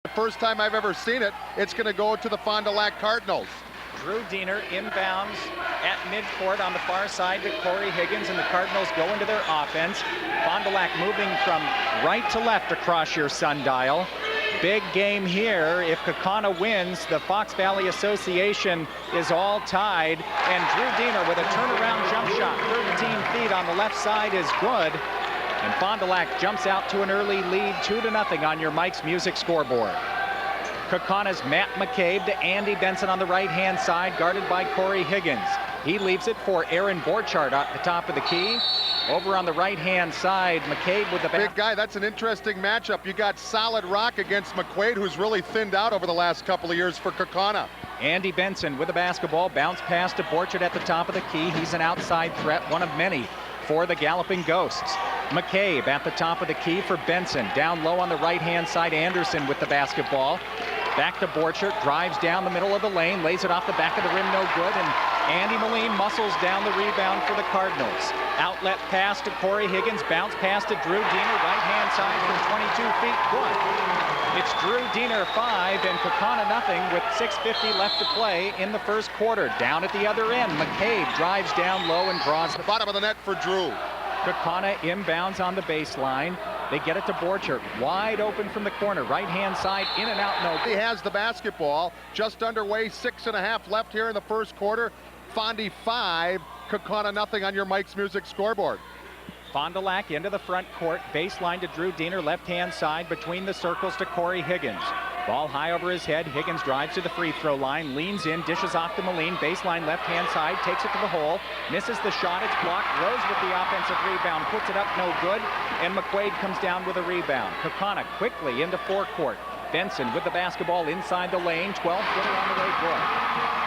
The first time I've ever seen it, it's going to go to the Fond du Lac Cardinals. Drew Diener inbounds at midcourt on the far side to Corey Higgins, and the Cardinals go into their offense. Fond du Lac moving from right to left across your sundial. Big game here. If Kaukauna wins, the Fox Valley Association is all tied, and Drew Diener with a turnaround jump shot, 13 feet on the left side, is good. And Fond du Lac jumps out to an early lead, 2-0 on your Mike's Music scoreboard. Kaukauna's Matt McCabe to Andy Benson on the right-hand side, guarded by Corey Higgins. He leaves it for Aaron Borchardt at the top of the key. Over on the right-hand side, McCabe with the big guy. That's an interesting matchup. You got solid rock against McQuaid, who's really thinned out over the last couple of years for Kaukauna. Andy Benson with the basketball, bounce pass to Borchardt at the top of the key. He's an outside threat, one of many for the Galloping Ghosts. McCabe at the top of the key for Benson. Down low on the right-hand side, Anderson with the basketball. Back to Borchardt, drives down the middle of the lane, lays it off the back of the rim, no good, and Andy Moline muscles down the rebound for the Cardinals. Outlet pass to Corey Higgins, bounce pass to Drew Diener, right-hand side from 22 feet, good. It's Drew Diener 5 and Kaukauna nothing with 6:50 left to play in the first quarter. Down at the other end, McCabe drives down low and draws the bottom of the net for Drew. Kaukauna inbounds on the baseline. They get it to Borchardt, wide open from the corner, right-hand side, in and out, no. He has the basketball, just underway, 6.5 left here in the first quarter. Fondy 5, Kaukauna nothing on your Mike's Music scoreboard. Fond du Lac into the front court, baseline to Drew Diener, left-hand side, between the circles to Corey Higgins. Ball high over his head, Higgins drives to the free throw line, leans in, dishes off to Moline, baseline left-hand side, takes it to the hole, misses the shot, it's blocked, Rose with the offensive rebound, puts it up, no good, and McQuaid comes down with a rebound. Kaukauna quickly into forecourt. Benson with the basketball inside the lane, 12-footer on the way, good.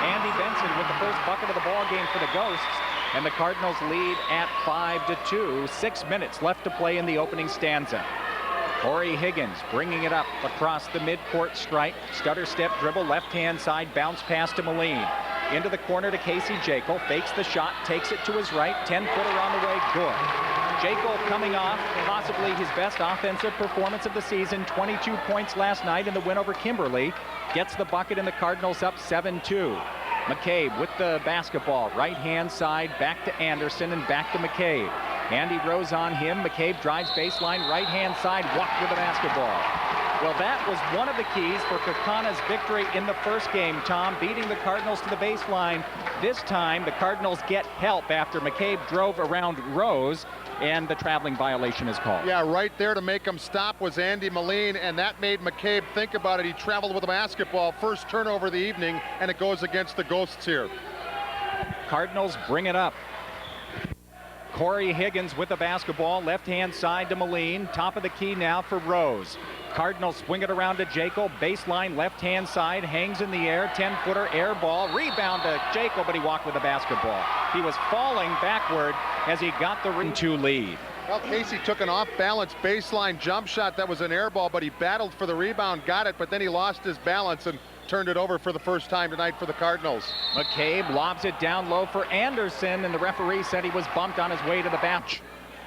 Andy Benson with the first bucket of the ball game for the Ghosts, and the Cardinals lead at 5-2, 6 minutes left to play in the opening stanza. Corey Higgins bringing it up across the midcourt stripe, stutter step dribble, left-hand side, bounce pass to Moline. Into the corner to Casey Jekyll, fakes the shot, takes it to his right, 10-footer on the way, good. Jekyll coming off possibly his best offensive performance of the season, 22 points last night in the win over Kimberly, gets the bucket and the Cardinals up 7-2. McCabe with the basketball, right-hand side, back to Anderson and back to McCabe. Andy Rose on him, McCabe drives baseline, right-hand side, walked with the basketball. Well, that was one of the keys for Kaukauna's victory in the first game, Tom, beating the Cardinals to the baseline. This time, the Cardinals get help after McCabe drove around Rose, and the traveling violation is called. Yeah, right there to make him stop was Andy Moline, and that made McCabe think about it. He traveled with the basketball, first turnover of the evening, and it goes against the Ghosts here. Cardinals bring it up. Corey Higgins with the basketball, left-hand side to Moline, top of the key now for Rose. Cardinals swing it around to Jekyll, baseline left-hand side, hangs in the air, 10-footer air ball, rebound to Jekyll, but he walked with the basketball. He was falling backward as he got the 2 lead. Well, Casey took an off-balance baseline jump shot that was an air ball, but he battled for the rebound, got it, but then he lost his balance and turned it over for the first time tonight for the Cardinals. McCabe lobs it down low for Anderson, and the referee said he was bumped on his way to the bench.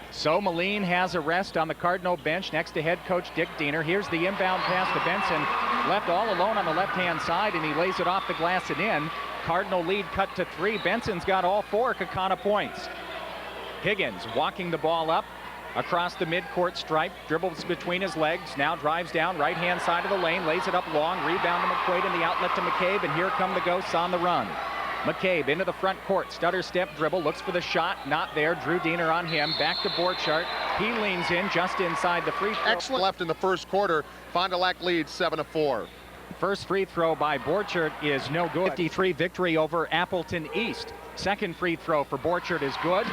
So Moline has a rest on the Cardinal bench next to head coach Dick Diener. Here's the inbound pass to Benson, left all alone on the left-hand side, and he lays it off the glass and in. Cardinal lead cut to 3. Benson's got all 4 Kaukauna points. Higgins walking the ball up across the midcourt stripe, dribbles between his legs, now drives down right-hand side of the lane, lays it up long, rebound to McQuaid and the outlet to McCabe, and here come the Ghosts on the run. McCabe into the front court, stutter step dribble, looks for the shot, not there. Drew Diener on him, back to Borchardt. He leans in just inside the free throw. Excellent left in the first quarter. Fond du Lac leads 7-4. First free throw by Borchardt is no good. 53 victory over Appleton East. Second free throw for Borchardt is good.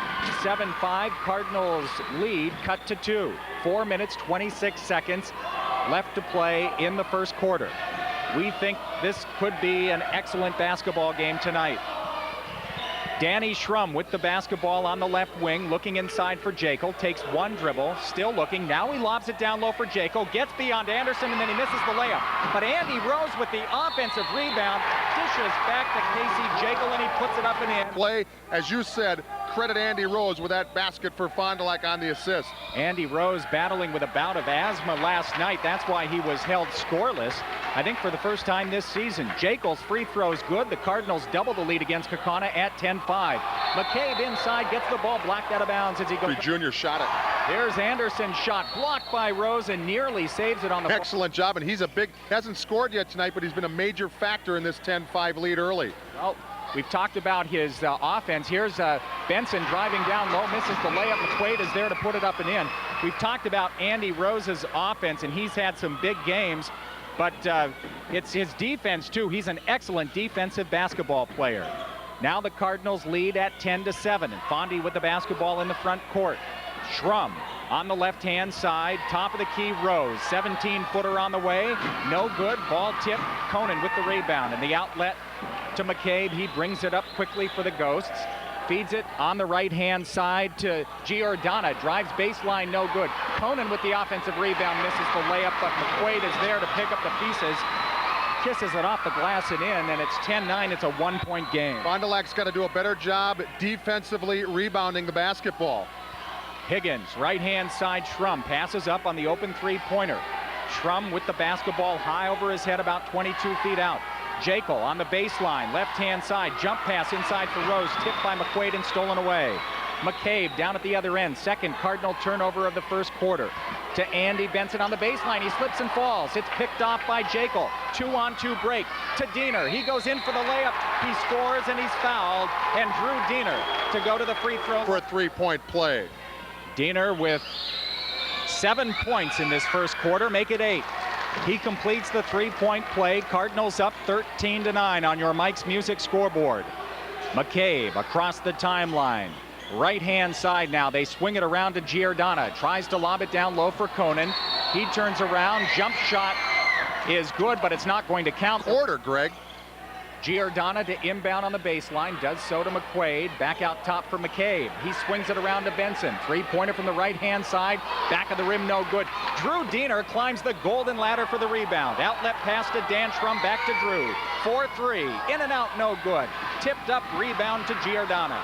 7-5, Cardinals lead cut to 2. 4 minutes, 26 seconds left to play in the first quarter. We think this could be an excellent basketball game tonight. Danny Schrum with the basketball on the left wing, looking inside for Jekyll, takes one dribble, still looking, now he lobs it down low for Jekyll, gets beyond Anderson, and then he misses the layup. But Andy Rose with the offensive rebound, dishes back to Casey Jekyll, and he puts it up and in. Play, as you said, credit Andy Rose with that basket for Fond du Lac on the assist. Andy Rose battling with a bout of asthma last night. That's why he was held scoreless, I think, for the first time this season. Jekyll's free throw's good. The Cardinals double the lead against Kaukauna at 10-5. McCabe inside, gets the ball blocked out of bounds as he goes. Junior shot it. There's Anderson's shot, blocked by Rose and nearly saves it on the. Excellent job, and he's hasn't scored yet tonight, but he's been a major factor in this 10-5 lead early. Well, we've talked about his offense. Here's Benson driving down low, misses the layup. McQuaid is there to put it up and in. We've talked about Andy Rose's offense, and he's had some big games, but it's his defense too. He's an excellent defensive basketball player. Now the Cardinals lead at 10-7, and Fondy with the basketball in the front court. Schrum on the left-hand side, top of the key, Rose, 17-footer on the way, no good, ball tipped, Conan with the rebound, and the outlet to McCabe. He brings it up quickly for the Ghosts, feeds it on the right-hand side to Giordana, drives baseline, no good. Conan with the offensive rebound, misses the layup, but McQuaid is there to pick up the pieces, kisses it off the glass and in, and it's 10-9, it's a one-point game. Fond du Lac's got to do a better job defensively rebounding the basketball. Higgins, right-hand side, Schrum passes up on the open three-pointer. Schrum with the basketball high over his head, about 22 feet out. Jekyll on the baseline, left-hand side, jump pass inside for Rose, tipped by McQuaid and stolen away. McCabe down at the other end, second Cardinal turnover of the first quarter. To Andy Benson on the baseline, he slips and falls. It's picked off by Jekyll. 2-on-2 break to Diener. He goes in for the layup, he scores and he's fouled, and Drew Diener to go to the free throw. For a three-point play. Diener with 7 points in this first quarter, make it 8. He completes the three-point play. Cardinals up 13-9 on your Mike's Music scoreboard. McCabe across the timeline. Right-hand side now. They swing it around to Giordana. Tries to lob it down low for Conan. He turns around. Jump shot is good, but it's not going to count. Order, Greg. Giordana to inbound on the baseline, does so to McQuaid, back out top for McCabe. He swings it around to Benson. Three-pointer from the right-hand side, back of the rim, no good. Drew Diener climbs the golden ladder for the rebound. Outlet pass to Dan Schrum, back to Drew. 4-3, in and out, no good. Tipped up, rebound to Giordana.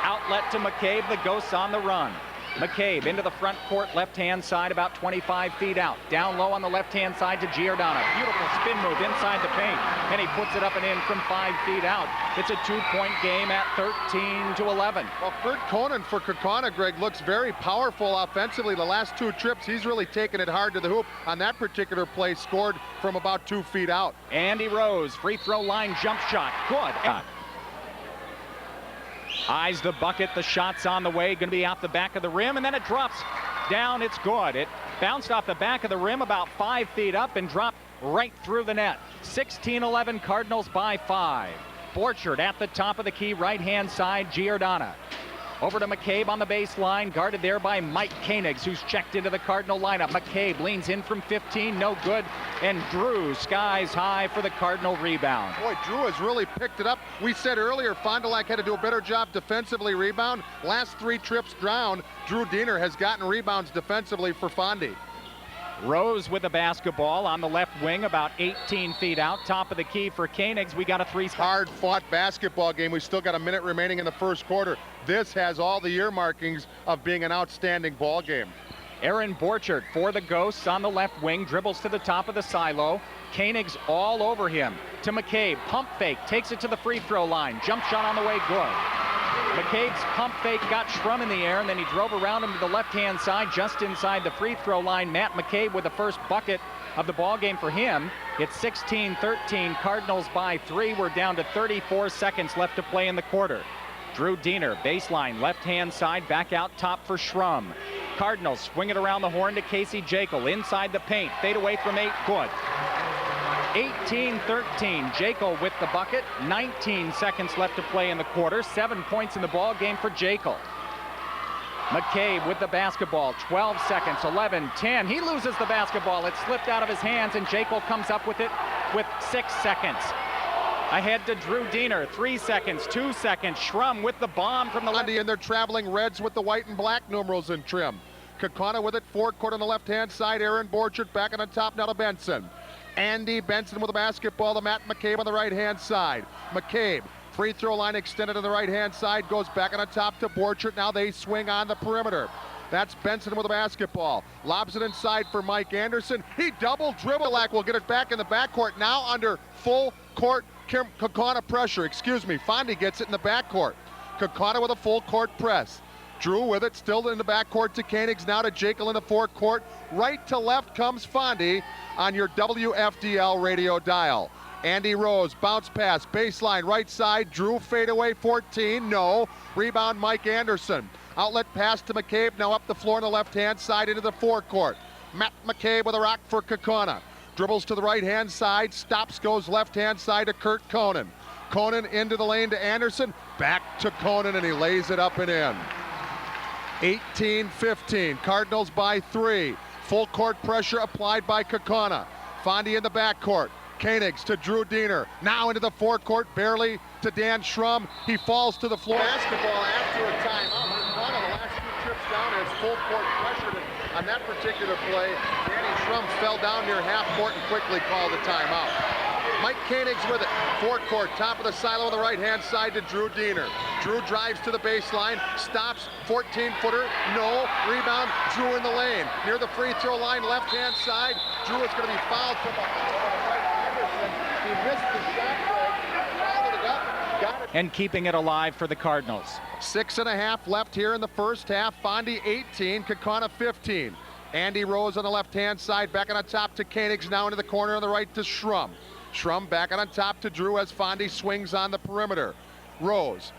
Outlet to McCabe, the Ghosts on the run. McCabe into the front court, left-hand side, about 25 feet out. Down low on the left-hand side to Giordana. Beautiful spin move inside the paint, and he puts it up and in from 5 feet out. It's a two-point game at 13-11. Well, Kurt Conan for Kaukauna, Greg, looks very powerful offensively. The last two trips, he's really taken it hard to the hoop. On that particular play, scored from about 2 feet out. Andy Rose, free throw line jump shot, good. Eyes the bucket, the shot's on the way, going to be off the back of the rim, and then it drops down, it's good. It bounced off the back of the rim about 5 feet up and dropped right through the net. 16-11, Cardinals by 5. Borchard at the top of the key, right-hand side, Giordana. Over to McCabe on the baseline, guarded there by Mike Koenigs, who's checked into the Cardinal lineup. McCabe leans in from 15, no good, and Drew skies high for the Cardinal rebound. Boy, Drew has really picked it up. We said earlier Fond du Lac had to do a better job defensively rebound. Last 3 trips down, Drew Diener has gotten rebounds defensively for Fondy. Rose with the basketball on the left wing, about 18 feet out. Top of the key for Koenigs. We got a 3. Hard-fought basketball game. We still got a minute remaining in the first quarter. This has all the earmarkings of being an outstanding ball game. Aaron Borchard for the Ghosts on the left wing, dribbles to the top of the silo. Koenigs all over him. To McCabe, pump fake, takes it to the free throw line. Jump shot on the way, good. McCabe's pump fake got Schrum in the air, and then he drove around him to the left-hand side, just inside the free throw line. Matt McCabe with the first bucket of the ball game for him. It's 16-13, Cardinals by 3. We're down to 34 seconds left to play in the quarter. Drew Diener, baseline, left-hand side, back out top for Schrum. Cardinals swing it around the horn to Casey Jekyll, inside the paint, fade away from 8, good. 18-13, Jekyll with the bucket. 19 seconds left to play in the quarter. 7 points in the ball game for Jekyll. McCabe with the basketball. 12 seconds, 11, 10. He loses the basketball. It slipped out of his hands, and Jekyll comes up with it with 6 seconds. Ahead to Drew Diener. 3 seconds, 2 seconds. Schrum with the bomb from the left. And they're traveling reds with the white and black numerals in trim. Kaukauna with it, forecourt on the left-hand side. Aaron Borchard back on the top now to Benson. Andy Benson with the basketball to Matt McCabe on the right-hand side. McCabe free throw line extended on the right-hand side, goes back on the top to Borchert. Now they swing on the perimeter. That's Benson with the basketball. Lobs it inside for Mike Anderson. He double dribble. Will get it back in the backcourt. Now under full court Kaukauna pressure. Fondy gets it in the backcourt. Kaukauna with a full court press. Drew with it, still in the backcourt to Koenigs, now to Jekyll in the forecourt. Right to left comes Fondy on your WFDL radio dial. Andy Rose, bounce pass, baseline, right side. Drew fadeaway 14, no. Rebound Mike Anderson. Outlet pass to McCabe, now up the floor on the left-hand side into the forecourt. Matt McCabe with a rock for Kaukauna. Dribbles to the right-hand side, stops, goes left-hand side to Kurt Conan. Conan into the lane to Anderson, back to Conan, and he lays it up and in. 18-15, Cardinals by 3. Full court pressure applied by Kaukauna. Fondy in the backcourt. Koenigs to Drew Diener. Now into the forecourt, barely to Dan Schrum. He falls to the floor. Basketball after a timeout. Kaukauna the last 2 trips down has full court pressure. On that particular play, Danny Schrum fell down near half court and quickly called a timeout. Mike Koenigs with it. Forecourt, top of the silo on the right-hand side to Drew Diener. Drew drives to the baseline, stops, 14-footer, no. Rebound, Drew in the lane. Near the free throw line, left-hand side. Drew is going to be fouled from behind Anderson. He missed the shot, fouled it up, got it. And keeping it alive for the Cardinals. 6.5 left here in the first half. Fondy 18, Kaukauna 15. Andy Rose on the left-hand side, back on the top to Koenigs, now into the corner on the right to Schrum. Schrum back on top to Drew as Fondy swings on the perimeter. Rose,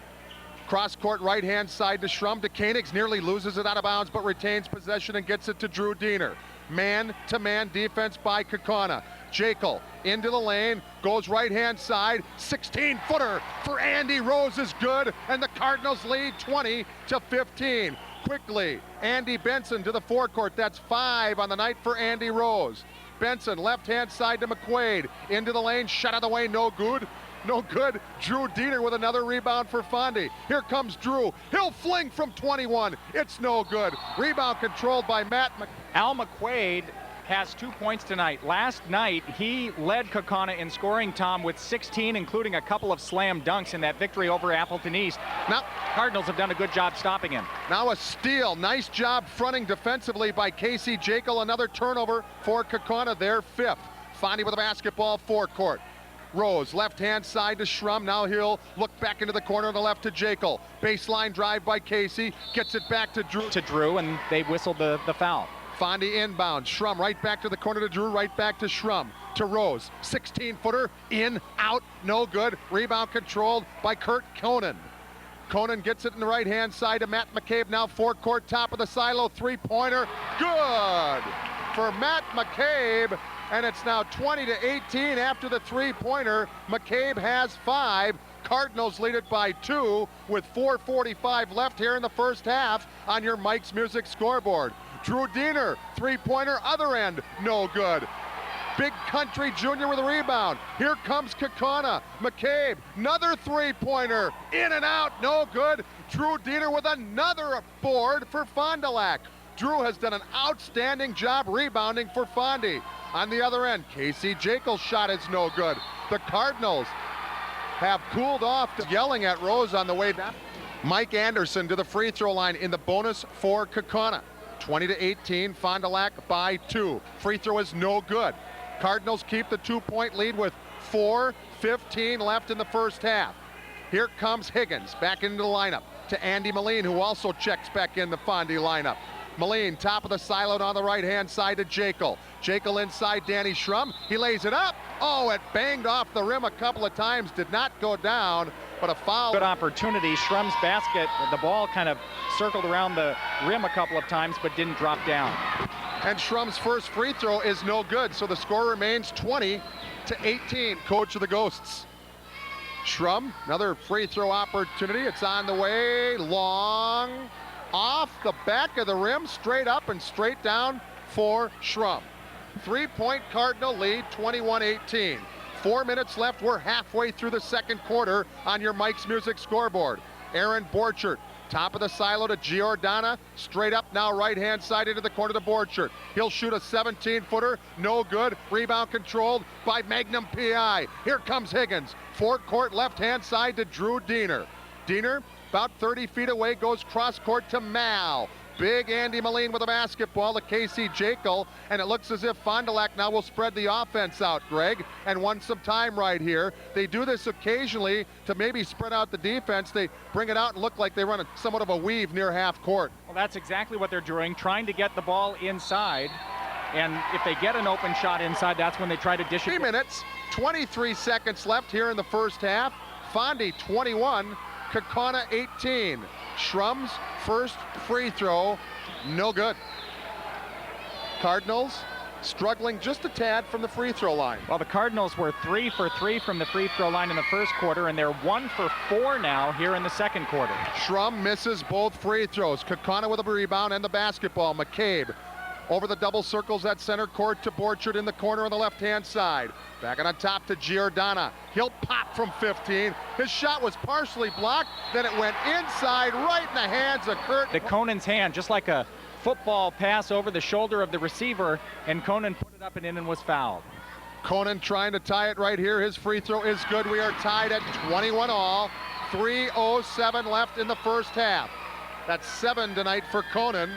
cross-court right-hand side to Schrum to Koenigs, nearly loses it out of bounds but retains possession and gets it to Drew Diener. Man-to-man defense by Kaukauna. Jekyll into the lane, goes right-hand side, 16-footer for Andy Rose is good, and the Cardinals lead 20-15. Quickly, Andy Benson to the forecourt. That's 5 on the night for Andy Rose. Benson, left-hand side to McQuaid. Into the lane, shot out of the way, no good. No good. Drew Diener with another rebound for Fondy. Here comes Drew. He'll fling from 21. It's no good. Rebound controlled by Matt Al McQuaid has 2 points tonight. Last night, he led Kaukauna in scoring, Tom, with 16, including a couple of slam dunks in that victory over Appleton East. Now, Cardinals have done a good job stopping him. Now a steal. Nice job fronting defensively by Casey Jekyll. Another turnover for Kaukauna, their 5th. Fondy with the basketball, forecourt. Rose, left-hand side to Schrum. Now he'll look back into the corner on the left to Jekyll. Baseline drive by Casey. Gets it back to Drew. And they whistled the foul. Fondy inbound. Schrum right back to the corner to Drew. Right back to Schrum. To Rose. 16-footer. In, out, no good. Rebound controlled by Kurt Conan. Conan gets it in the right-hand side to Matt McCabe. Now forecourt, top of the silo. 3-pointer. Good for Matt McCabe. And it's now 20-18 after the 3-pointer. McCabe has 5. Cardinals lead it by 2 with 4:45 left here in the first half on your Mike's Music scoreboard. Drew Diener, 3-pointer, other end, no good. Big Country Jr. with a rebound. Here comes Kaukauna. McCabe, another 3-pointer, in and out, no good. Drew Diener with another board for Fond du Lac. Drew has done an outstanding job rebounding for Fondy. On the other end, Casey Jekyll's shot is no good. The Cardinals have cooled off, yelling at Rose on the way down. Mike Anderson to the free throw line in the bonus for Kaukauna. 20-18, Fond du Lac by 2. Free throw is no good. Cardinals keep the 2-point lead with 4:15 left in the first half. Here comes Higgins back into the lineup to Andy Moline, who also checks back in the Fondy lineup. Moline, top of the silo on the right-hand side to Jekyll. Jekyll inside Danny Schrum. He lays it up. Oh, it banged off the rim a couple of times. Did not go down, but a foul. Good opportunity. Schrum's basket, the ball kind of circled around the rim a couple of times, but didn't drop down. And Schrum's first free throw is no good, so the score remains 20-18. Coach of the Ghosts. Schrum, another free throw opportunity. It's on the way, long, off the back of the rim, straight up and straight down for Schrum. 3-point Cardinal lead, 21-18. 4 minutes left. We're halfway through the second quarter on your Mike's Music scoreboard. Aaron Borchert Top of the silo to Giordana. Straight up now, right-hand side into the corner to Borchert. He'll shoot a 17-footer. No good. Rebound controlled by Magnum PI. Here comes Higgins. Forecourt left-hand side to Drew Diener. Diener, about 30 feet away, goes cross-court to Mal. Big Andy Moline with a basketball to Casey Jekyll, and it looks as if Fond du Lac now will spread the offense out, Greg, and want some time right here. They do this occasionally to maybe spread out the defense. They bring it out and look like they run somewhat of a weave near half court. Well, that's exactly what they're doing, trying to get the ball inside, and if they get an open shot inside, that's when they try to dish it. 3 minutes, 23 seconds left here in the first half. Fondy 21, Kaukauna 18. Schrum's first free throw, no good. Cardinals struggling just a tad from the free throw line. Well, the Cardinals were 3 for 3 from the free throw line in the first quarter, and they're 1 for 4 now here in the second quarter. Schrum misses both free throws. Kaukauna with a rebound and the basketball. McCabe over the double circles at center court to Borchert in the corner on the left-hand side. Back on top to Giordana. He'll pop from 15. His shot was partially blocked, then it went inside right in the hands of Kurt. The Conan's hand, just like a football pass over the shoulder of the receiver, and Conan put it up and in and was fouled. Conan trying to tie it right here. His free throw is good. We are tied at 21 all. 3:07 left in the first half. That's 7 tonight for Conan.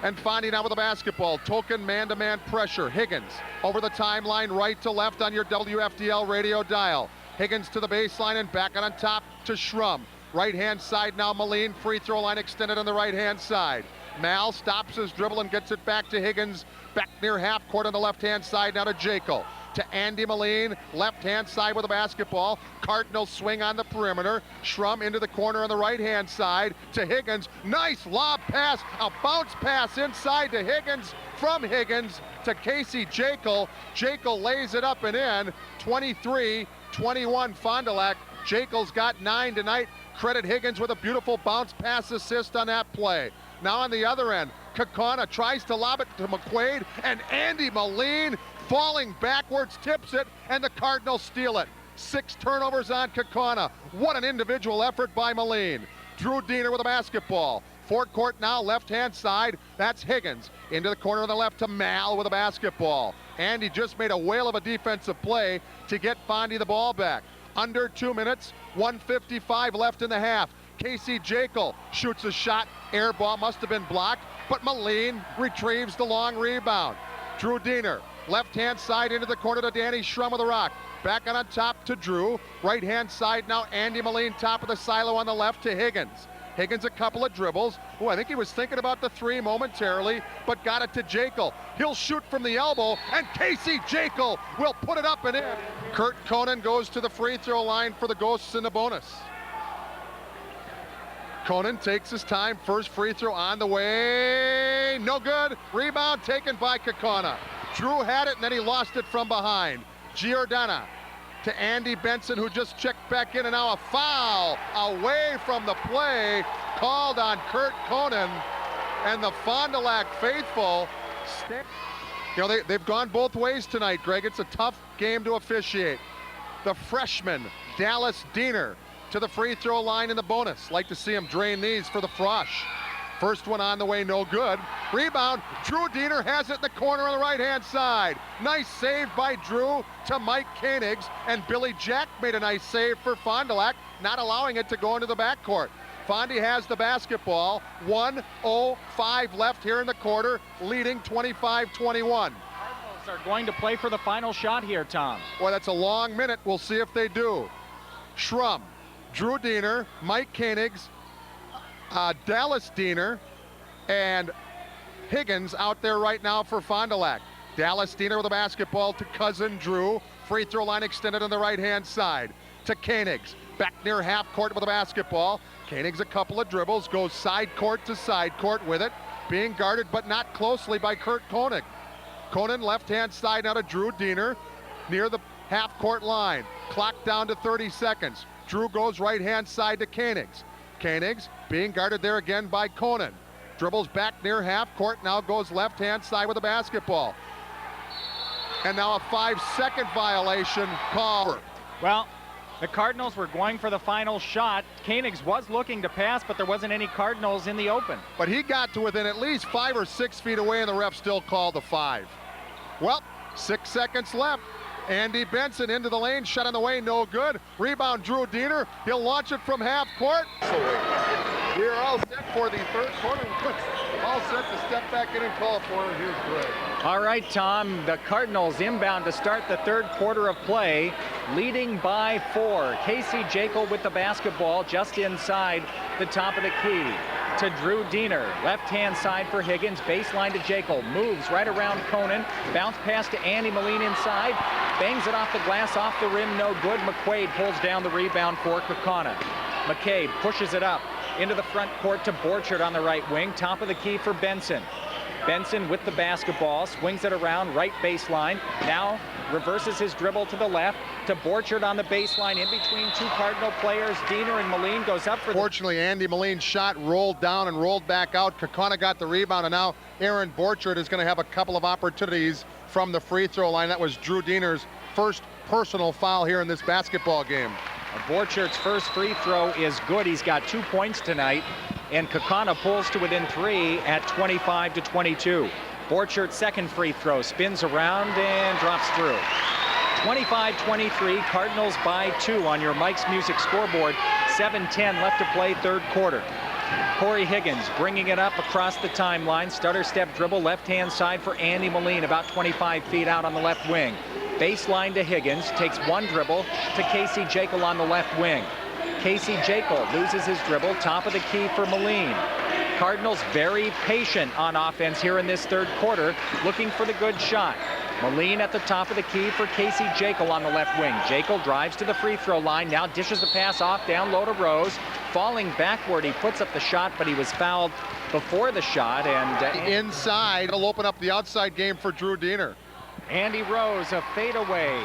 And Fondy now with the basketball. Token man-to-man pressure. Higgins over the timeline, right to left on your WFDL radio dial. Higgins to the baseline and back on top to Schrum. Right-hand side now, Moline. Free throw line extended on the right-hand side. Mal stops his dribble and gets it back to Higgins. Back near half court on the left-hand side now to Jekyll. To Andy Moline, left-hand side with the basketball. Cardinals swing on the perimeter. Schrum into the corner on the right-hand side to Higgins. Nice lob pass, a bounce pass inside to Higgins, from Higgins to Casey Jekyll. Jekyll lays it up and in. 23-21 Fond du Lac. Jekyll's got 9 tonight. Credit Higgins with a beautiful bounce pass assist on that play. Now on the other end, Kaukauna tries to lob it to McQuaid, and Andy Moline falling backwards, tips it, and the Cardinals steal it. 6 turnovers on Kaukauna. What an individual effort by Moline. Drew Diener with a basketball. Forecourt now, left-hand side. That's Higgins. Into the corner on the left to Mal with a basketball. Andy just made a whale of a defensive play to get Fondy the ball back. Under 2 minutes, 1:55 left in the half. Casey Jekyll shoots a shot. Air ball must have been blocked, but Moline retrieves the long rebound. Drew Diener, left-hand side into the corner to Danny Schrum with a rock. Back on top to Drew. Right-hand side now, Andy Moline, top of the silo on the left to Higgins. Higgins a couple of dribbles. Oh, I think he was thinking about the 3 momentarily, but got it to Jekyll. He'll shoot from the elbow, and Casey Jekyll will put it up and in. Kurt Conan goes to the free throw line for the Ghosts in the bonus. Conan takes his time. First free throw on the way. No good. Rebound taken by Kaukauna. Drew had it, and then he lost it from behind. Giordana to Andy Benson, who just checked back in, and now a foul away from the play called on Kurt Conan, and the Fond du Lac faithful. You know, they've gone both ways tonight, Greg. It's a tough game to officiate. The freshman, Dallas Diener, to the free throw line in the bonus. Like to see him drain these for the Frosh. First one on the way, no good. Rebound, Drew Diener has it in the corner on the right-hand side. Nice save by Drew to Mike Koenigs, and Billy Jack made a nice save for Fond du Lac, not allowing it to go into the backcourt. Fondy has the basketball. 1:05 left here in the quarter, leading 25-21. Cardinals are going to play for the final shot here, Tom. Boy, that's a long minute. We'll see if they do. Schrum, Drew Diener, Mike Koenigs, Dallas Diener, and Higgins out there right now for Fond du Lac. Dallas Diener with a basketball to cousin Drew. Free throw line extended on the right-hand side to Koenigs. Back near half court with a basketball. Koenigs a couple of dribbles, goes side court to side court with it. Being guarded but not closely by Kurt Koenig. Conan left-hand side now to Drew Diener near the half court line. Clock down to 30 seconds. Drew goes right-hand side to Koenigs. Koenigs being guarded there again by Conan. Dribbles back near half court, now goes left-hand side with the basketball. And now a 5-second violation call. Well, The Cardinals were going for the final shot. Koenigs was looking to pass, but there wasn't any Cardinals in the open. But he got to within at least 5 or 6 feet away, and the ref still called the 5. Well, 6 seconds left. Andy Benson into the lane, shot on the way, no good. Rebound, Drew Diener. He'll launch it from half court. We are all set for the third quarter. All set to step back in and call for it. Here's Greg. All right, Tom, the Cardinals inbound to start the third quarter of play, leading by 4. Casey Jekyll with the basketball just inside the top of the key to Drew Diener. Left-hand side for Higgins, baseline to Jekyll, moves right around Conan, bounce pass to Andy Moline inside, bangs it off the glass, off the rim, no good. McQuaid pulls down the rebound for Kaukauna. McCabe pushes it up into the front court to Borchard on the right wing, top of the key for Benson. Benson with the basketball, swings it around, right baseline, now reverses his dribble to the left to Borchard on the baseline, in between 2 Cardinal players. Diener and Moline goes up for Fortunately, Andy Moline's shot rolled down and rolled back out. Kaukauna got the rebound, and now Aaron Borchard is going to have a couple of opportunities from the free throw line. That was Drew Diener's first personal foul here in this basketball game. Borchard's first free throw is good. He's got 2 points tonight, and Kaukauna pulls to within 3 at 25-22. Borchard's second free throw spins around and drops through. 25-23, Cardinals by 2 on your Mike's Music scoreboard. 7:10 left to play, third quarter. Corey Higgins bringing it up across the timeline. Stutter step dribble, left-hand side for Andy Moline, about 25 feet out on the left wing. Baseline to Higgins, takes 1 dribble to Casey Jekyll on the left wing. Casey Jekyll loses his dribble, top of the key for Moline. Cardinals very patient on offense here in this third quarter, looking for the good shot. Moline at the top of the key for Casey Jekyll on the left wing. Jekyll drives to the free throw line, now dishes the pass off, down low to Rose. Falling backward, he puts up the shot, but he was fouled before the shot. And inside, it'll open up the outside game for Drew Diener. Andy Rose, a fadeaway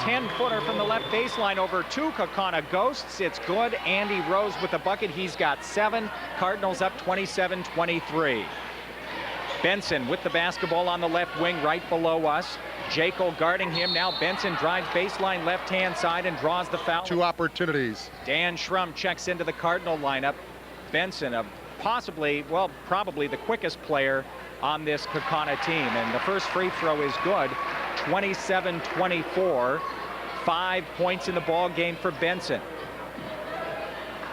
10-footer from the left baseline over 2 Kaukauna Ghosts. It's good. Andy Rose with the bucket. He's got 7. Cardinals up 27-23. Benson with the basketball on the left wing right below us. Jekyll guarding him. Now Benson drives baseline left-hand side and draws the foul. 2 opportunities. Dan Schrum checks into the Cardinal lineup. Benson, possibly, well, probably the quickest player on this Kaukauna team, and the first free throw is good. 27-24, 5 points in the ball game for Benson.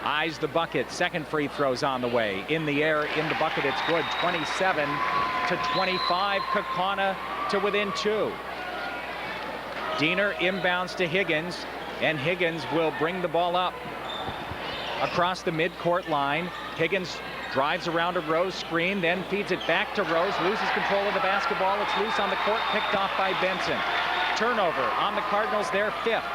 Eyes the bucket, second free throw's on the way. In the air, in the bucket, it's good. 27-25, Kaukauna to within 2. Diener inbounds to Higgins, and Higgins will bring the ball up across the midcourt line. Higgins drives around a Rose screen, then feeds it back to Rose, loses control of the basketball. It's loose on the court, picked off by Benson. Turnover on the Cardinals, their 5th.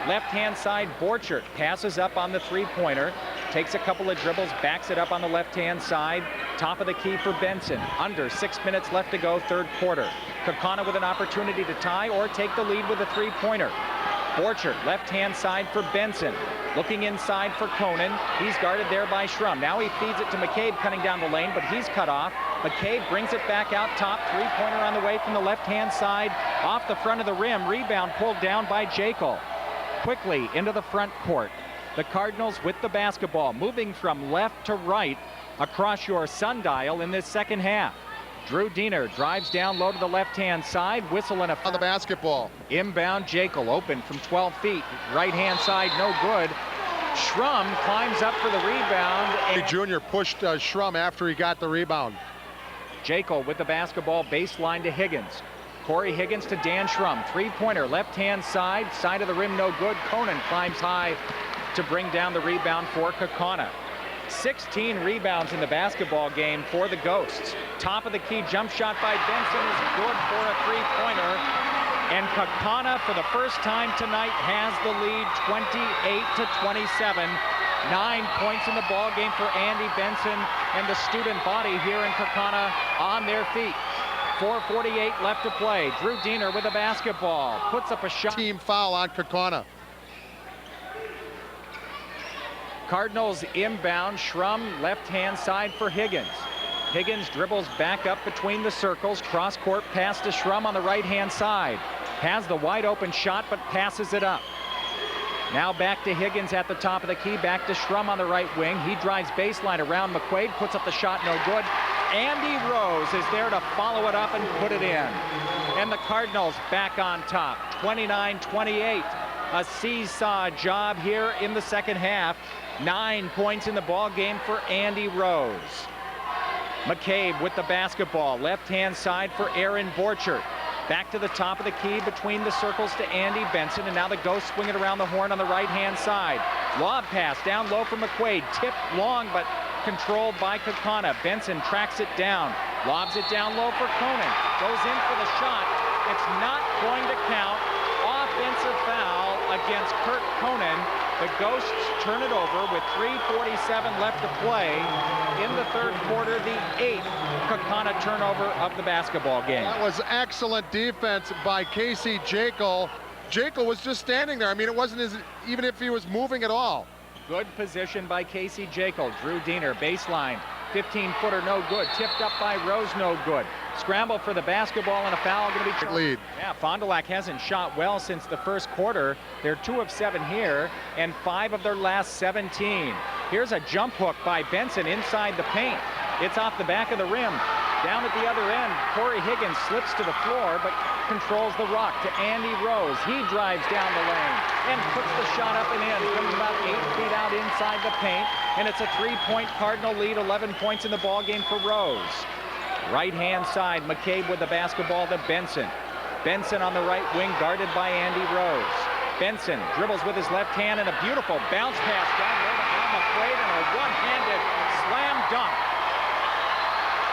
Left-hand side, Borchard passes up on the three-pointer, takes a couple of dribbles, backs it up on the left-hand side. Top of the key for Benson. Under 6 minutes left to go, third quarter. Kaukauna with an opportunity to tie or take the lead with a three-pointer. Borchard, left-hand side for Benson. Looking inside for Conan. He's guarded there by Schrum. Now he feeds it to McCabe cutting down the lane, but he's cut off. McCabe brings it back out top. Three-pointer on the way from the left-hand side. Off the front of the rim. Rebound pulled down by Jekyll. Quickly into the front court. The Cardinals with the basketball, moving from left to right across your sundial in this second half. Drew Diener drives down low to the left-hand side. Whistle and a on the basketball. Inbound, Jekyll open from 12 feet. Right-hand side, no good. Schrum climbs up for the rebound. And Junior pushed Schrum after he got the rebound. Jekyll with the basketball, baseline to Higgins. Corey Higgins to Dan Schrum. Three-pointer, left-hand side. Side of the rim, no good. Conan climbs high to bring down the rebound for Kaukauna. 16 rebounds in the basketball game for the Ghosts. Top of the key jump shot by Benson is good for a three-pointer. And Kaukauna, for the first time tonight, has the lead 28-27. 9 points in the ball game for Andy Benson and the student body here in Kaukauna on their feet. 4:48 left to play. Drew Diener with the basketball. Puts up a shot. Team foul on Kaukauna. Cardinals inbound. Schrum left-hand side for Higgins. Higgins dribbles back up between the circles. Cross-court pass to Schrum on the right-hand side. Has the wide-open shot, but passes it up. Now back to Higgins at the top of the key, back to Schrum on the right wing. He drives baseline around McQuaid, puts up the shot, no good. Andy Rose is there to follow it up and put it in. And the Cardinals back on top, 29-28. A seesaw job here in the second half. 9 points in the ball game for Andy Rose. McCabe with the basketball, left-hand side for Aaron Borchert. Back to the top of the key between the circles to Andy Benson, and now the Ghosts swing it around the horn on the right-hand side. Lob pass down low for McQuaid, tipped long but controlled by Kaukauna. Benson tracks it down, lobs it down low for Conan, goes in for the shot. It's not going to count. Offensive foul against Kurt Conan. The Ghosts turn it over with 3:47 left to play in the third quarter, the 8th Kaukauna turnover of the basketball game. That was excellent defense by Casey Jekyll. Jekyll was just standing there. I mean, it wasn't even if he was moving at all. Good position by Casey Jekyll. Drew Diener, baseline, 15-footer, no good. Tipped up by Rose, no good. Scramble for the basketball and a foul going to be lead. Yeah, Fond du Lac hasn't shot well since the first quarter. They're 2 of 7 here and 5 of their last 17. Here's a jump hook by Benson inside the paint. It's off the back of the rim. Down at the other end, Corey Higgins slips to the floor but controls the rock to Andy Rose. He drives down the lane and puts the shot up and in. Comes about 8 feet out inside the paint, and it's a 3-point Cardinal lead, 11 points in the ball game for Rose. Right-hand side, McCabe with the basketball to Benson. Benson on the right wing, guarded by Andy Rose. Benson dribbles with his left hand and a beautiful bounce pass down low to Al McQuaid and a one-handed slam dunk.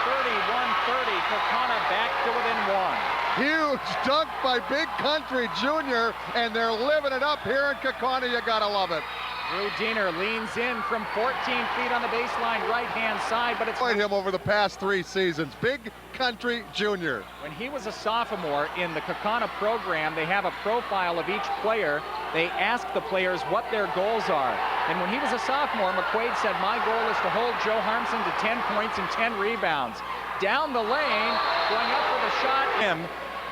31-30, Kaukauna back to within 1. Huge dunk by Big Country Jr., and they're living it up here in Kaukauna. You gotta love it. Drew Diener leans in from 14 feet on the baseline, right-hand side, but it's... Played him over the past 3 seasons. Big Country Jr. When he was a sophomore in the Kaukauna program, they have a profile of each player. They ask the players what their goals are. And when he was a sophomore, McQuaid said, my goal is to hold Joe Harmson to 10 points and 10 rebounds. Down the lane, going up for the shot,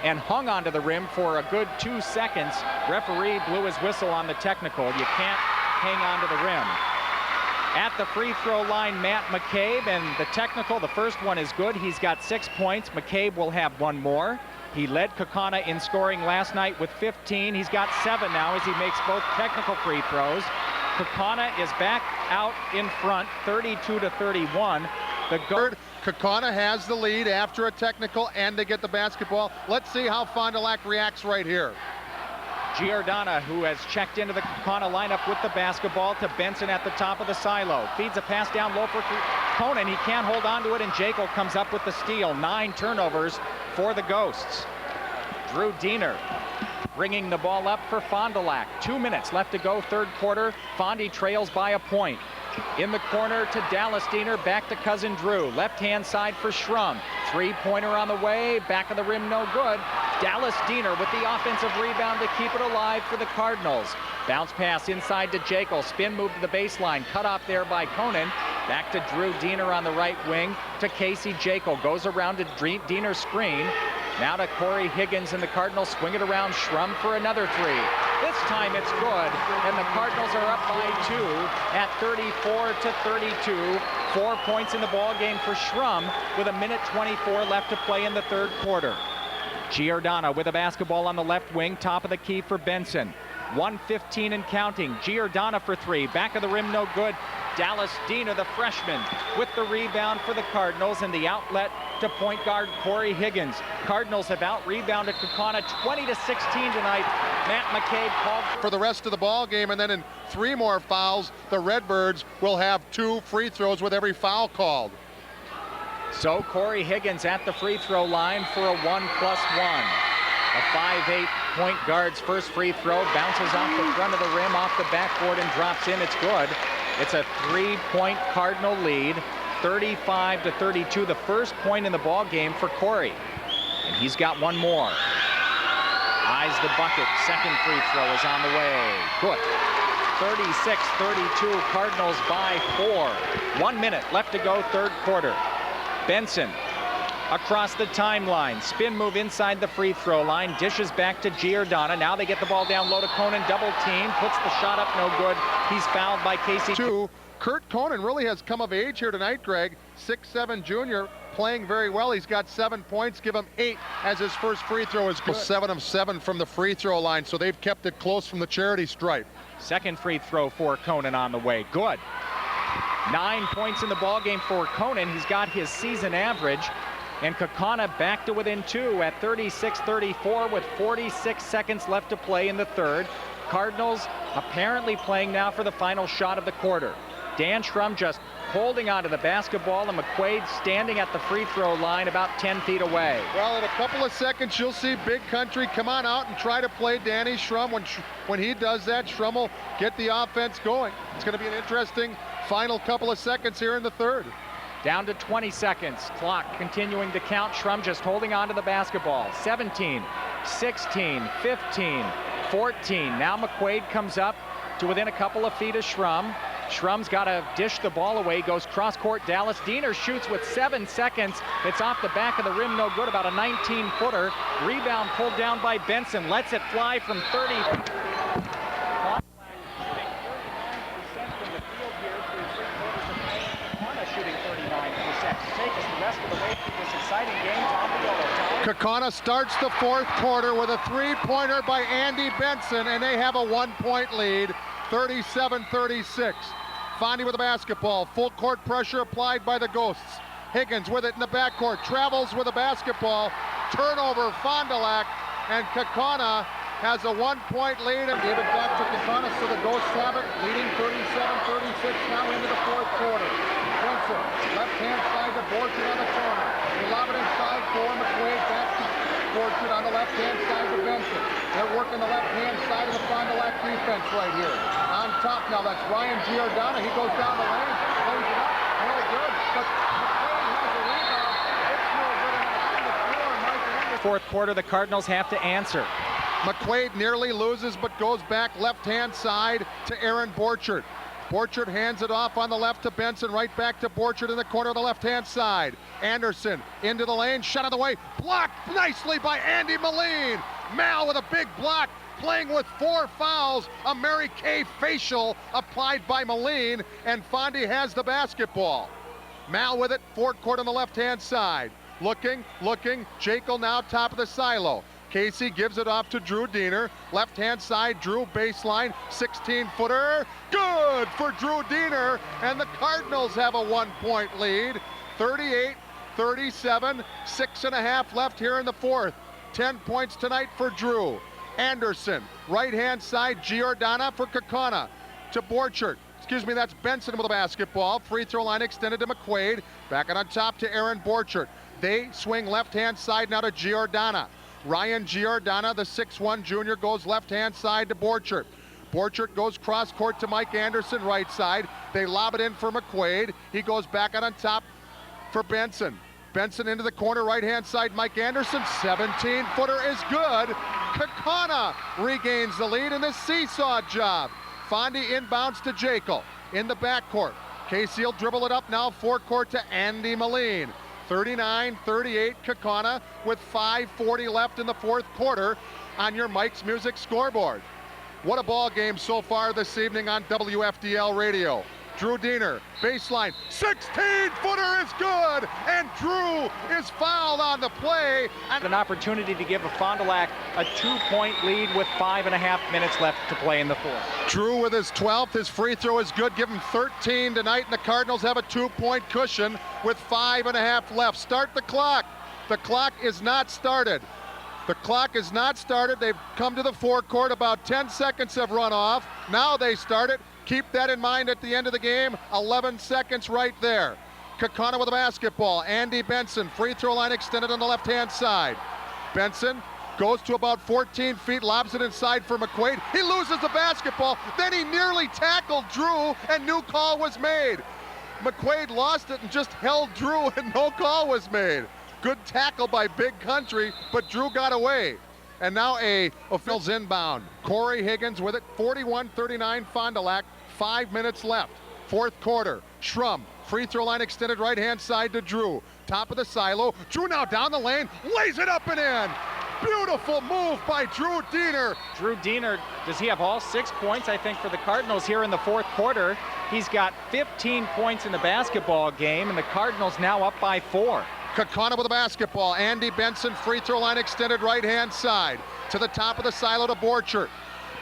and hung onto the rim for a good 2 seconds. Referee blew his whistle on the technical. You can't hang on to the rim. At the free throw line, Matt McCabe, and the technical, the first one is good. He's got 6 points. McCabe will have 1 more. He led Kaukauna in scoring last night with 15. He's got 7 now as he makes both technical free throws. Kaukauna is back out in front, 32-31. Kaukauna has the lead after a technical, and they get the basketball. Let's see how Fond du Lac reacts right here. Giordana, who has checked into the Kaukauna lineup with the basketball, to Benson at the top of the silo. Feeds a pass down low for Conan. He can't hold on to it, and Jekyll comes up with the steal. 9 turnovers for the Ghosts. Drew Diener bringing the ball up for Fond du Lac. 2 minutes left to go, third quarter. Fondy trails by a point. In the corner to Dallas Diener, back to cousin Drew. Left-hand side for Schrum. 3-pointer on the way, back of the rim, no good. Dallas Diener with the offensive rebound to keep it alive for the Cardinals. Bounce pass inside to Jekyll. Spin move to the baseline, cut off there by Conan. Back to Drew Diener on the right wing to Casey Jekyll. Goes around to Diener's screen. Now to Corey Higgins, and the Cardinals swing it around. Schrum for another 3. This time it's good, and the Cardinals are up by 2 at 34-32. 4 points in the ball game for Schrum with 1:24 left to play in the third quarter. Giordana with a basketball on the left wing, top of the key for Benson. 1:15 and counting. Giordana for 3. Back of the rim, no good. Dallas Diener, the freshman, with the rebound for the Cardinals, and the outlet to point guard Corey Higgins. Cardinals have out-rebounded Kaukauna 20-16 tonight. Matt McCabe called for the rest of the ball game, and then in 3 more fouls, the Redbirds will have 2 free throws with every foul called. So Corey Higgins at the free throw line for a 1+1. A 5'8" point guard's first free throw bounces off the front of the rim, off the backboard, and drops in. It's good. It's a 3-point Cardinal lead, 35-32, the first point in the ball game for Corey. And he's got 1 more. Eyes the bucket. Second free throw is on the way. Good. 36-32, Cardinals by 4. 1 minute left to go, third quarter. Benson across the timeline. Spin move inside the free throw line. Dishes back to Giordana. Now they get the ball down low to Conan. Double team. Puts the shot up. No good. He's fouled by Casey. Kurt Conan really has come of age here tonight, Greg. 6'7" junior, playing very well. He's got 7 points. Give him 8 as his first free throw is good. 7 of 7 from the free throw line, so they've kept it close from the charity stripe. Second free throw for Conan on the way. Good. 9 points in the ball game for Conan. He's got his season average. And Kaukauna back to within 2 at 36-34 with 46 seconds left to play in the third. Cardinals apparently playing now for the final shot of the quarter. Dan Schrum just holding onto the basketball, and McQuaid standing at the free throw line about 10 feet away. Well, in a couple of seconds, you'll see Big Country come on out and try to play Danny Schrum. When he does that, Schrum will get the offense going. It's going to be an interesting final couple of seconds here in the third. Down to 20 seconds. Clock continuing to count. Schrum just holding on to the basketball. 17, 16, 15, 14. Now McQuaid comes up to within a couple of feet of Schrum. Schrum's got to dish the ball away, goes cross-court. Dallas Diener shoots with 7 seconds. It's off the back of the rim, no good, about a 19-footer. Rebound pulled down by Benson, lets it fly from 30. Shooting 39% to take us the rest of the way through this exciting game. Tom Viola. Kaukauna starts the fourth quarter with a three-pointer by Andy Benson, and they have a 1-point lead, 37-36. Fondy with the basketball. Full court pressure applied by the Ghosts. Higgins with it in the backcourt. Travels with the basketball. Turnover, Fond du Lac, and Kaukauna has a 1-point lead and gave it back to Kaukauna, so the Ghosts have it, leading 37-36 now into the fourth quarter. Benson, left-hand side to Borchard on the corner. They lob it inside for McQuaid, back to Borchard on the left-hand side to Benson. They're working the left-hand side of the Fond du Lac defense right here. On top now, that's Ryan Giordana. He goes down the lane, plays it up, no good, but McQuaid has a rebound. It's no good, and on the floor, Mike Anderson. Fourth quarter, the Cardinals have to answer. McQuaid nearly loses, but goes back left-hand side to Aaron Borchard. Borchard hands it off on the left to Benson, right back to Borchard in the corner of the left-hand side. Anderson into the lane, shot of the way, blocked nicely by Andy Moline. Mal with a big block, playing with 4 fouls, a Mary Kay facial applied by Moline, and Fondy has the basketball. Mal with it, forecourt on the left-hand side. Looking, Jekyll now top of the silo. Casey gives it off to Drew Diener. Left-hand side, Drew baseline, 16-footer. Good for Drew Diener, and the Cardinals have a 1-point lead. 38-37, 6.5 left here in the fourth. 10 points tonight for Drew. Anderson, right-hand side, Giordana for Kaukauna. To Borchard. Excuse me, that's Benson with the basketball. Free throw line extended to McQuaid. Back on top to Aaron Borchard. They swing left-hand side now to Giordana. Ryan Giordana, the 6'1 junior, goes left-hand side to Borchard. Borchard goes cross-court to Mike Anderson, right side. They lob it in for McQuaid. He goes back on top for Benson. Benson into the corner, right-hand side, Mike Anderson. 17-footer is good. Kaukauna regains the lead in this seesaw job. Fondy inbounds to Jekyll in the backcourt. Casey will dribble it up now, forecourt to Andy Moline. 39-38 Kaukauna with 5:40 left in the fourth quarter on your Mike's Music scoreboard. What a ball game so far this evening on WFDL Radio. Drew Diener, baseline, 16-footer is good, and Drew is fouled on the play. And an opportunity to give a Fond du Lac a 2-point lead with 5.5 minutes left to play in the fourth. Drew with his 12th, his free throw is good, give him 13 tonight, and the Cardinals have a 2-point cushion with 5.5 left. Start the clock. The clock is not started. The clock is not started. They've come to the forecourt. About 10 seconds have run off. Now they start it. Keep that in mind at the end of the game. 11 seconds right there. Kaukauna with the basketball. Andy Benson, free throw line extended on the left-hand side. Benson goes to about 14 feet, lobs it inside for McQuaid. He loses the basketball. Then he nearly tackled Drew, and no call was made. McQuaid lost it and just held Drew, and no call was made. Good tackle by Big Country, but Drew got away. And now a official's inbound. Corey Higgins with it, 41-39 Fond du Lac, 5 minutes left. Fourth quarter, Schrum, free throw line extended right-hand side to Drew. top of the silo. Drew now down the lane, lays it up and in. Beautiful move by Drew Diener. Drew Diener, does he have all 6 points, I think, for the Cardinals here in the fourth quarter? He's got 15 points in the basketball game, and the Cardinals now up by 4. Kaukauna with the basketball. Andy Benson, free throw line extended right-hand side. To the top of the silo to Borchert.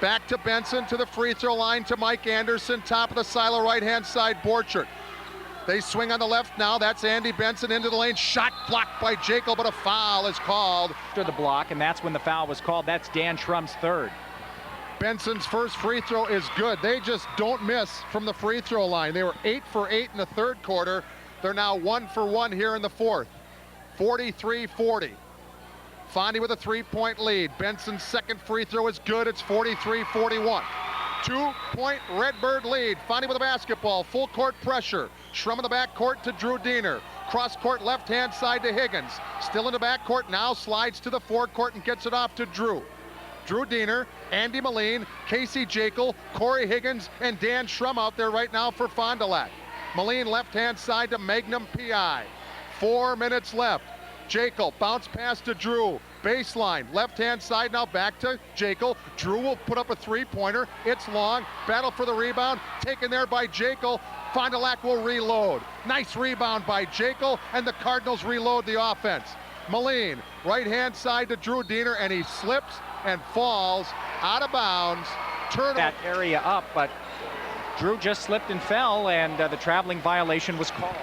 Back to Benson, to the free throw line to Mike Anderson. Top of the silo, right-hand side, Borchert. They swing on the left now. That's Andy Benson into the lane. Shot blocked by Jekyll, but a foul is called. After the block, and that's when the foul was called. That's Dan Schrum's third. Benson's first free throw is good. They just don't miss from the free throw line. They were 8 for 8 in the third quarter. They're now 1 for 1 here in the fourth. 43-40. Fondy with a 3-point lead. Benson's second free throw is good. It's 43-41. 2-point Redbird lead. Fondy with the basketball. Full court pressure. Schrum in the backcourt to Drew Diener. Cross court left-hand side to Higgins. Still in the backcourt now. Slides to the forecourt and gets it off to Drew. Drew Diener, Andy Moline, Casey Jekyll, Corey Higgins, and Dan Schrum out there right now for Fond du Lac. Moline left-hand side to Magnum P.I. 4 minutes left. Jekyll bounce pass to Drew. Baseline, left-hand side now back to Jekyll. Drew will put up a three-pointer. It's long. Battle for the rebound. Taken there by Jekyll. Fond du Lac will reload. Nice rebound by Jekyll, and the Cardinals reload the offense. Moline, right-hand side to Drew Diener, and he slips and falls out of bounds. Turn that area up, but Drew just slipped and fell, and the traveling violation was called.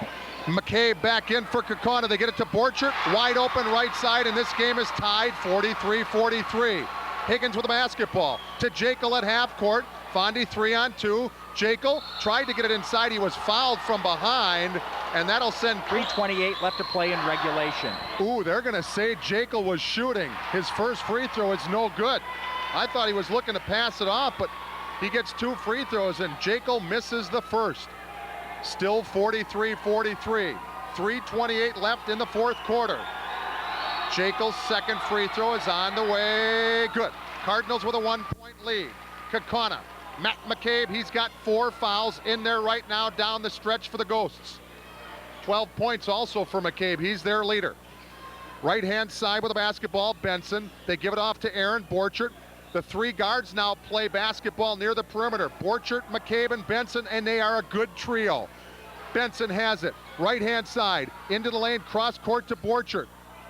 McCabe back in for Kaukauna. They get it to Borchert, wide open right side, and this game is tied 43-43. Higgins with the basketball to Jekyll at half court. Fondy 3-on-2. Jekyll tried to get it inside. He was fouled from behind, and that'll send 3:28 left to play in regulation. Ooh, they're gonna say Jekyll was shooting. His first free throw is no good. I thought he was looking to pass it off, but he gets 2 free throws, and Jekyll misses the first. Still 43-43. 3:28 left in the fourth quarter. Jekyll's second free throw is on the way. Good. Cardinals with a 1-point lead. Kaukauna. Matt McCabe, he's got 4 fouls in there right now down the stretch for the Ghosts. 12 points also for McCabe. He's their leader. Right-hand side with the basketball, Benson. They give it off to Aaron Borchert. The 3 guards now play basketball near the perimeter. Borchert, McCabe, and Benson, and they are a good trio. Benson has it. Right-hand side, into the lane, cross court to Borchert.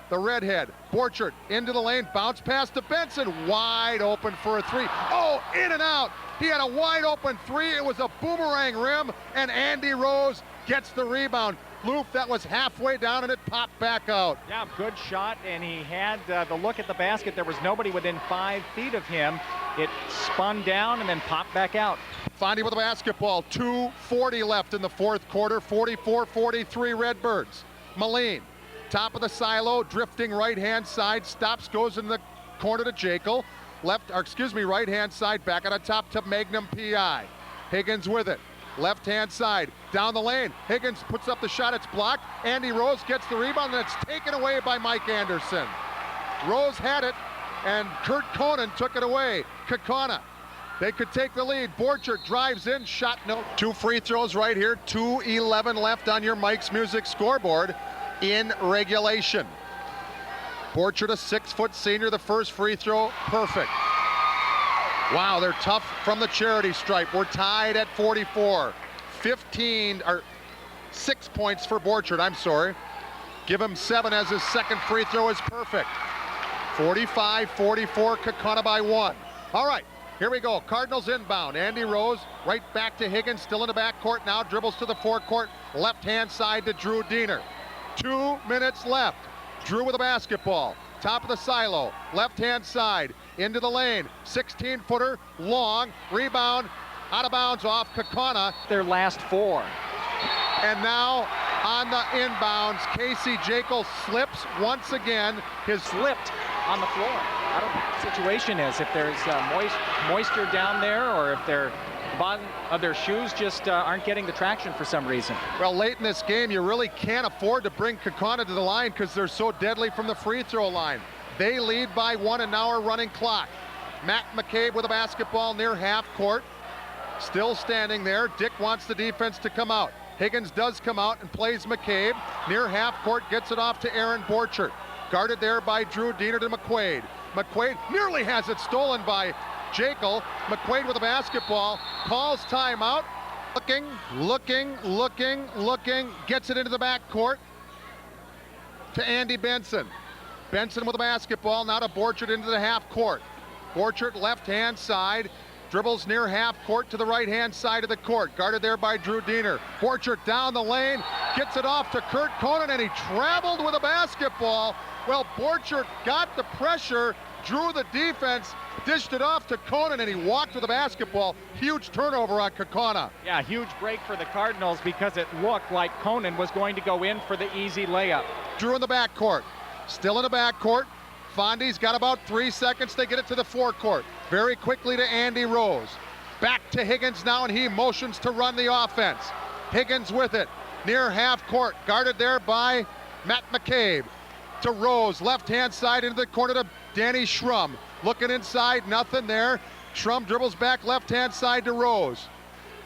The redhead, Borchert, into the lane, bounce pass to Benson, wide open for a 3. Oh, in and out. He had a wide open 3. It was a boomerang rim, and Andy Rose gets the rebound. Loof, that was halfway down, and it popped back out. Yeah, good shot, and he had the look at the basket. There was nobody within 5 feet of him. It spun down and then popped back out. Fondy with the basketball. 2:40 left in the fourth quarter. 44-43 Redbirds. Moline, top of the silo, drifting right-hand side. Stops, goes in the corner to Jekyll. Right-hand side, back on the top to Magnum P.I. Higgins with it. Left-hand side, down the lane. Higgins puts up the shot, it's blocked. Andy Rose gets the rebound, and it's taken away by Mike Anderson. Rose had it, and Kurt Conan took it away. Kaukauna, they could take the lead. Borchert drives in, shot no. 2 free throws right here, 2:11 left on your Mike's Music scoreboard in regulation. Borchert, a 6-foot senior, the first free throw, perfect. Wow, they're tough from the charity stripe. We're tied at 44. 6 points for Borchert, I'm sorry. Give him 7 as his second free throw is perfect. 45-44, Kaukauna by 1. All right, here we go. Cardinals inbound. Andy Rose right back to Higgins, still in the backcourt now, dribbles to the forecourt, left-hand side to Drew Diener. 2 minutes left. Drew with the basketball. Top of the silo, left-hand side, into the lane. 16-footer, long, rebound, out of bounds off Kaukauna. Their last 4. And now on the inbounds, Casey Jekyll slips once again. His slipped on the floor. I don't know what the situation is, if there's moisture down there, or if their bottom of their shoes just aren't getting the traction for some reason. Well, late in this game, you really can't afford to bring Kaukauna to the line because they're so deadly from the free throw line. They lead by 1, and now are running clock. Matt McCabe with a basketball near half court. Still standing there. Dick wants the defense to come out. Higgins does come out and plays McCabe. Near half court, gets it off to Aaron Borchert. Guarded there by Drew Diener to McQuaid. McQuaid nearly has it stolen by Jekyll. McQuaid with the basketball, calls timeout. Looking, gets it into the backcourt to Andy Benson. Benson with the basketball, now to Borchert into the half court. Borchert left-hand side, dribbles near half court to the right-hand side of the court. Guarded there by Drew Diener. Borchert down the lane, gets it off to Kurt Conan, and he traveled with a basketball. Well, Borchert got the pressure, drew the defense, dished it off to Conan, and he walked with the basketball. Huge turnover on Kaukauna. Yeah, huge break for the Cardinals because it looked like Conan was going to go in for the easy layup. Drew in the backcourt. Still in the backcourt. Fondy's got about 3 seconds to get it to the forecourt. Very quickly to Andy Rose. Back to Higgins now, and he motions to run the offense. Higgins with it. Near half court. Guarded there by Matt McCabe. To Rose, left-hand side into the corner to Danny Schrum. Looking inside, nothing there. Schrum dribbles back left-hand side to Rose.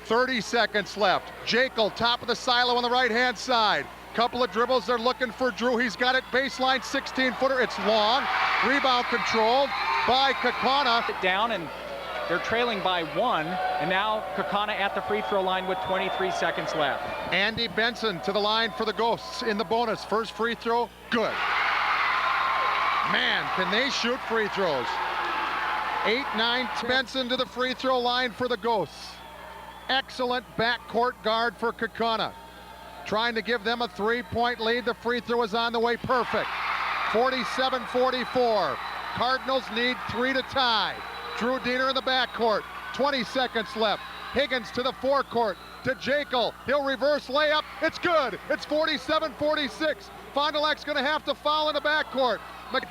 30 seconds left. Jekyll, top of the silo on the right-hand side. Couple of dribbles, they're looking for Drew. He's got it, baseline 16-footer. It's long. Rebound controlled by Kaukauna. Down, and they're trailing by 1, and now Kaukauna at the free throw line with 23 seconds left. Andy Benson to the line for the Ghosts in the bonus. First free throw, good. Man, can they shoot free throws. 8, 9, 10. Benson to the free throw line for the Ghosts. Excellent backcourt guard for Kaukauna. Trying to give them a 3-point lead. The free throw is on the way, perfect. 47-44. Cardinals need 3 to tie. Drew Diener in the backcourt. 20 seconds left. Higgins to the forecourt to Jekyll. He'll reverse layup. It's good. It's 47-46. Fond du Lac's going to have to foul in the backcourt.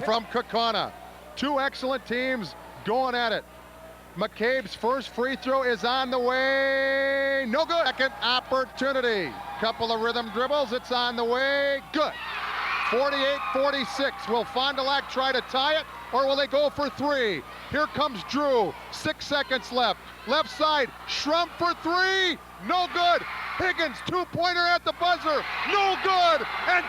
From Kaukauna. 2 excellent teams going at it. McCabe's first free throw is on the way. No good. Second opportunity. Couple of rhythm dribbles. It's on the way. Good. 48-46. Will Fond du Lac try to tie it, or will they go for 3? Here comes Drew. 6 seconds left. Left side. Schrum for 3. No good. Higgins, 2-pointer at the buzzer. No good. And